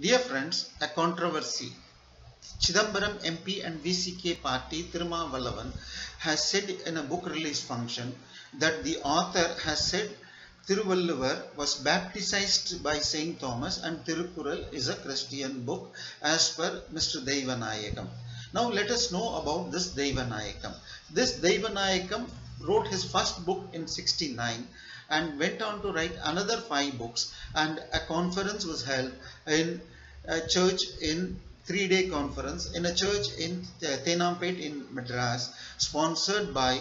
Dear friends, a controversy. Chidambaram MP and VCK party Thirumavalavan has said in a book release function that the author has said Thiruvalluvar was baptized by Saint Thomas and Tirukkural is a Christian book as per Mr. Deivanayakam. Now let us know about this Deivanayakam. This Deivanayakam wrote his first book in 69 and went on to write another 5 books, and a conference was held in a church in 3-day conference in a church in Tenampet in Madras, sponsored by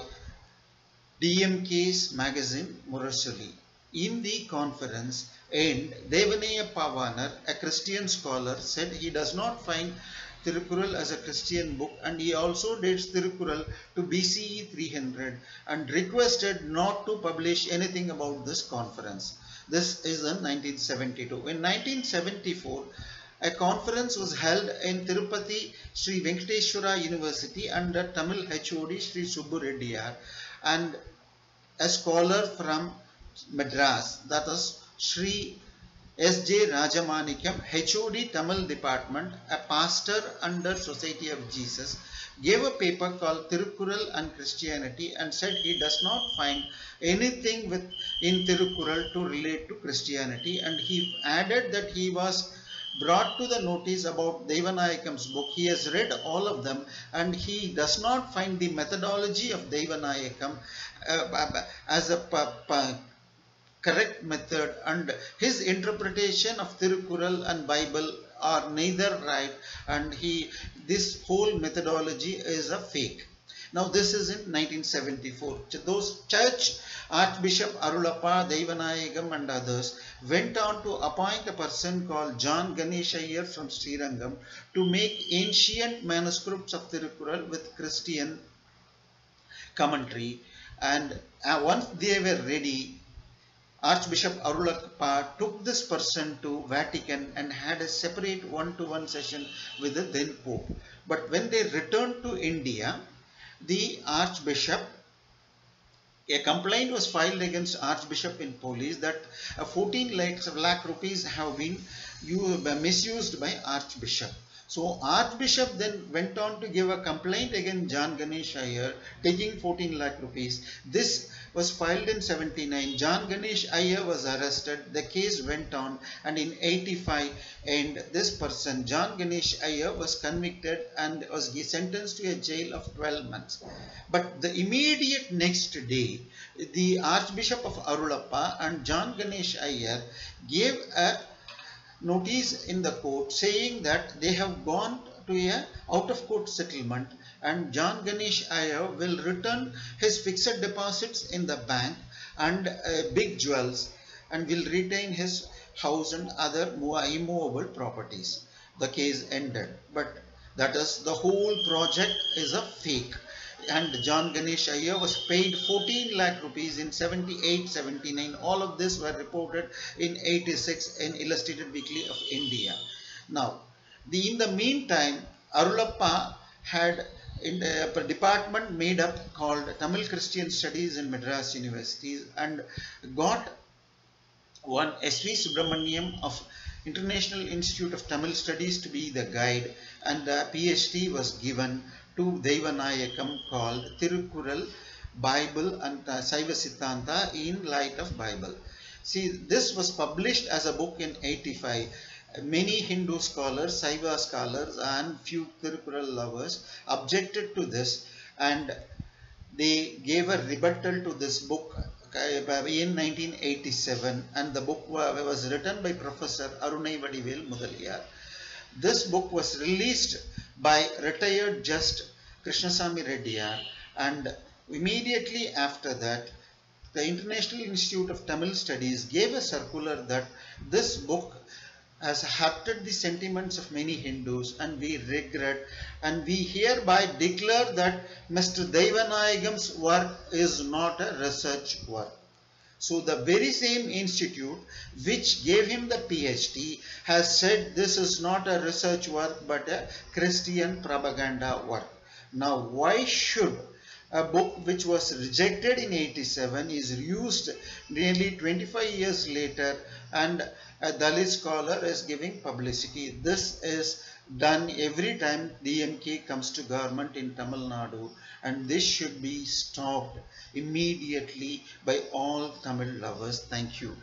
DMK's magazine Murasuli. In the conference end, Devanaya Pavanar, a Christian scholar, said he does not find Tirukkural as a Christian book, and he also dates Tirukkural to BCE 300 and requested not to publish anything about this conference. This is in 1972. In 1974, a conference was held in Tirupati Sri Venkateshwara University under Tamil HOD Sri Subbu Reddiyar and a scholar from Madras, that is Sri S.J. Rajamanikam, HOD Tamil Department, a pastor under Society of Jesus, gave a paper called Tirukkural and Christianity and said he does not find anything in Tirukkural to relate to Christianity, and he added that he was brought to the notice about Devanayakam's book. He has read all of them and he does not find the methodology of Devanayakam as a correct method, and his interpretation of Tirukkural and Bible are neither right, and this whole methodology is a fake. Now this is in 1974. Those church Archbishop Arulappa, Devanayagam and others went on to appoint a person called John Ganesh Iyer from Srirangam to make ancient manuscripts of Tirukkural with Christian commentary, and once they were ready, Archbishop Arulappa took this person to Vatican and had a separate one-to-one session with the then Pope. But when they returned to India, the Archbishop, a complaint was filed against Archbishop in police that 14 lakh rupees have been misused by Archbishop. So Archbishop then went on to give a complaint against John Ganesh Iyer taking 14 lakh rupees. This was filed in 79. John Ganesh Iyer was arrested. The case went on, and in 85, and this person, John Ganesh Iyer, was convicted and was sentenced to a jail of 12 months. But the immediate next day, the Archbishop of Arulappa and John Ganesh Iyer gave a notice in the court saying that they have gone to a out of court settlement, and John Ganesh Iyer will return his fixed deposits in the bank and big jewels, and will retain his house and other immovable properties. The case ended, but that is, the whole project is a fake, and John Ganesh Iyer was paid 14 lakh rupees in 78, 79. All of this were reported in 86 in Illustrated Weekly of India. Now, in the meantime, Arulappa had a department made up called Tamil Christian Studies in Madras University and got one S.V. Subramaniam of International Institute of Tamil Studies to be the guide, and the PhD was given to Devanayakam called Tirukkural, Bible and Saiva Siddhanta in light of Bible. See, this was published as a book in 85. Many Hindu scholars, Saiva scholars and few Tirukkural lovers objected to this, and they gave a rebuttal to this book in 1987, and the book was written by Professor Arunai Vadivel Mudaliar. This book was released by retired Just Krishnasamy Reddiyar, and immediately after that, the International Institute of Tamil Studies gave a circular that this book has hurted the sentiments of many Hindus, and we regret, and we hereby declare that Mr. Devanayagam's work is not a research work. So the very same institute which gave him the PhD has said this is not a research work but a Christian propaganda work. Now, why should a book which was rejected in 87 is used nearly 25 years later, and a Dalit scholar is giving publicity. This is done every time DMK comes to government in Tamil Nadu, and this should be stopped immediately by all Tamil lovers. Thank you.